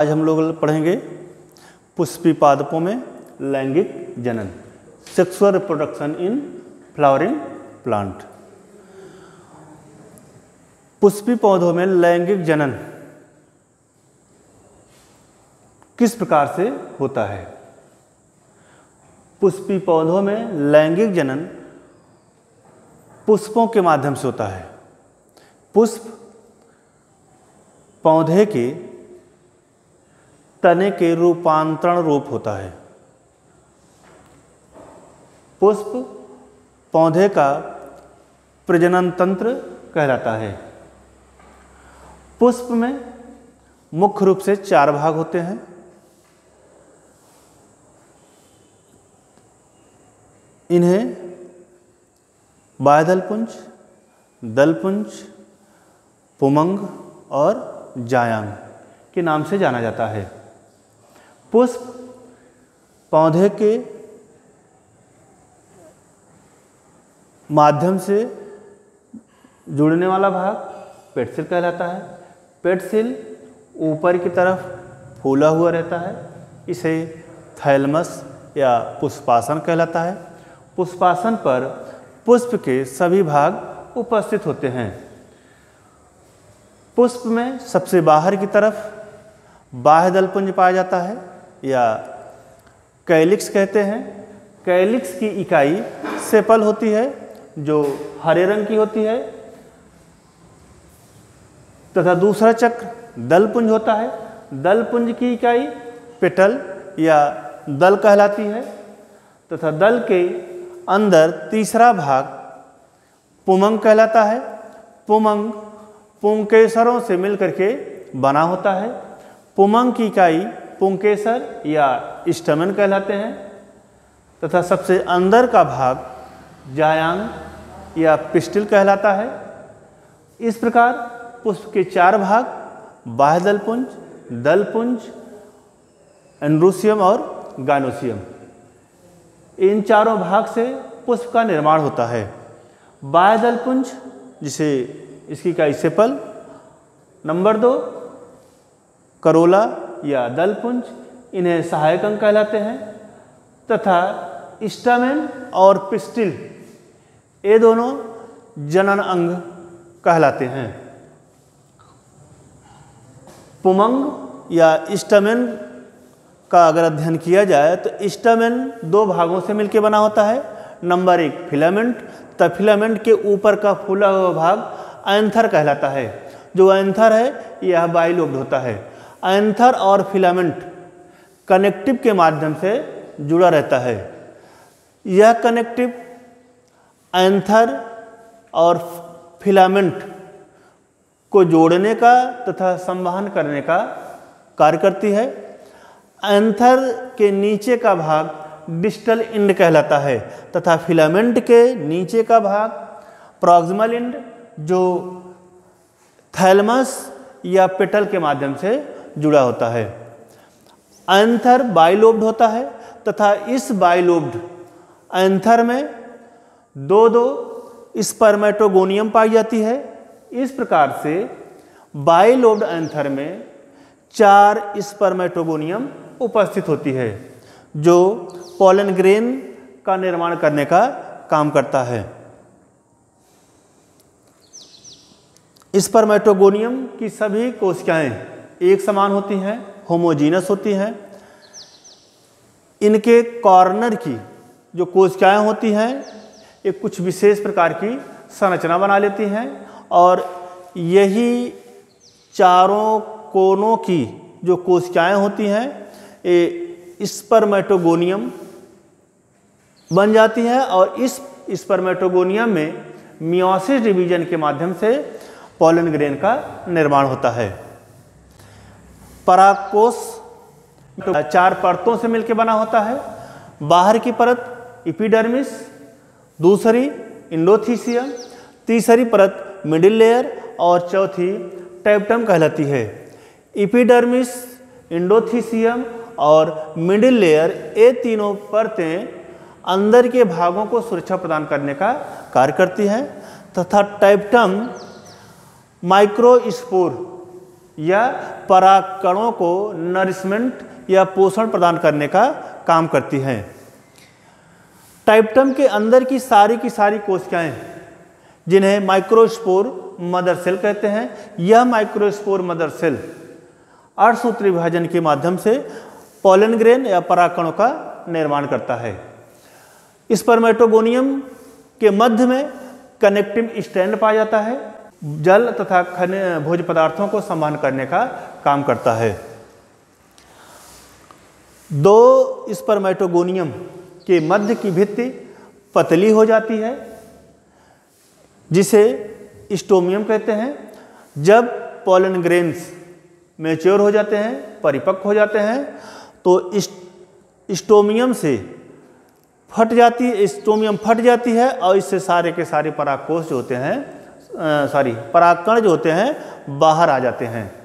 आज हम लोग पढ़ेंगे पुष्पी पादपों में लैंगिक जनन, sexual reproduction in flowering plant. Pushpi पौधों में लैंगिक जनन किस प्रकार से होता है? पुष्पी पौधों में लैंगिक जनन पुष्पों के माध्यम से होता है। पुष्प पौधे के तने के रूपांतरण रूप होता है। पुष्प पौधे का प्रजनन तंत्र कहलाता है। पुष्प में मुख्य रूप से 4 भाग होते हैं। इन्हें बाह्यदलपुंज, दलपुंज, पुमंग और जायांग के नाम से जाना जाता है। पुष्प पौधे के माध्यम से जुड़ने वाला भाग पेटसिल कहलाता है। पेटसिल ऊपर की तरफ फूला हुआ रहता है, इसे थैलमस या पुष्पासन कहलाता है। पुष्पासन पर पुष्प के सभी भाग उपस्थित होते हैं। पुष्प में सबसे बाहर की तरफ बाह्यदलपुंज पाया जाता है या कैलिक्स कहते हैं। कैलिक्स की इकाई सेपल होती है जो हरे रंग की होती है, तथा दूसरा चक्र दलपुंज होता है। दलपुंज की इकाई पेटल या दल कहलाती है, तथा दल के अंदर तीसरा भाग पुमंग कहलाता है। पुमंग पुंकेसरों से मिलकर के बना होता है। पुमंग की इकाई पुंकेसर या स्टमन कहलाते हैं, तथा सबसे अंदर का भाग जायांग या पिस्टिल कहलाता है। इस प्रकार पुष्प के 4 भाग बाह्यदलपुंज, दलपुंज, एंड्रोसियम और गाइनोसियम, इन चारों भाग से पुष्प का निर्माण होता है। बाह्यदलपुंज जिसे इसकी इकाई सेपल, नंबर 2 करोला या दलपुंज, इन्हें सहायक अंग कहलाते हैं, तथा स्टैमेन और पिस्टिल ये दोनों जनन अंग कहलाते हैं। पुमंग या स्टैमेन का अगर अध्ययन किया जाए तो स्टैमेन 2 भागों से मिलकर बना होता है। नंबर 1 फिलामेंट, तब फिलामेंट के ऊपर का फूला हुआ भाग एंथर कहलाता है। जो एंथर है यह बाइलोब्ड होता है। एंथर और फिलामेंट कनेक्टिव के माध्यम से जुड़ा रहता है। यह कनेक्टिव एंथर और फिलामेंट को जोड़ने का तथा संवहन करने का कार्य करती है। एंथर के नीचे का भाग डिस्टल इंड कहलाता है, तथा फिलामेंट के नीचे का भाग प्रॉक्सिमल इंड जो थैलमस या पेटल के माध्यम से जुड़ा होता है। एंथर बाइलोब्ड होता है, तथा इस बाइलोब्ड एंथर में 2 स्पर्मेटोगोनियम पाई जाती है। इस प्रकार से बाइलोब्ड एंथर में 4 स्पर्मेटोगोनियम उपस्थित होती है, जो पोलन ग्रेन का निर्माण करने का काम करता है। स्पर्मेटोगोनियम की सभी कोशिकाएं एक समान होती हैं, होमोजीनस होती हैं। इनके कॉर्नर की जो कोशिकाएं होती हैं ये कुछ विशेष प्रकार की संरचना बना लेती हैं, और यही चारों कोनों की जो कोशिकाएं होती हैं ये स्पर्मेटोगोनियम बन जाती हैं, और इस स्पर्मेटोगोनियम में मियोसिस डिवीजन के माध्यम से पोलन ग्रेन का निर्माण होता है। परागकोश 4 परतों से मिलकर बना होता है। बाहर की परत एपिडर्मिस, दूसरी इंडोथीसियम, तीसरी परत मिडिल लेयर और चौथी टैप्टम कहलाती है। एपिडर्मिस, इंडोथीसियम और मिडिल लेयर ये तीनों परतें अंदर के भागों को सुरक्षा प्रदान करने का कार्य करती हैं, तथा टैप्टम माइक्रोस्पोर या परागकणों को नरिशमेंट या पोषण प्रदान करने का काम करती हैं। टाइप्टम के अंदर की सारी कोशिकाएं, जिन्हें माइक्रोस्पोर मदर सेल कहते हैं, यह माइक्रोस्पोर मदर सेल अर्धसूत्री विभाजन के माध्यम से पॉलन ग्रेन या परागकणों का निर्माण करता है। स्पर्मेटोगोनियम के मध्य में कनेक्टिव स्टैंड पाया जाता है, जल तथा भोज्य पदार्थों को संवहन करने का काम करता है। दो स्पर्मेटोगोनियम के मध्य की भित्ति पतली हो जाती है, जिसे स्टोमियम कहते हैं। जब पॉलन ग्रेन्स मैच्योर हो जाते हैं, परिपक्व हो जाते हैं, तो स्टोमियम से स्टोमियम फट जाती है और इससे सारे के सारे परागकोश जो होते हैं, परागकण जो होते हैं बाहर आ जाते हैं।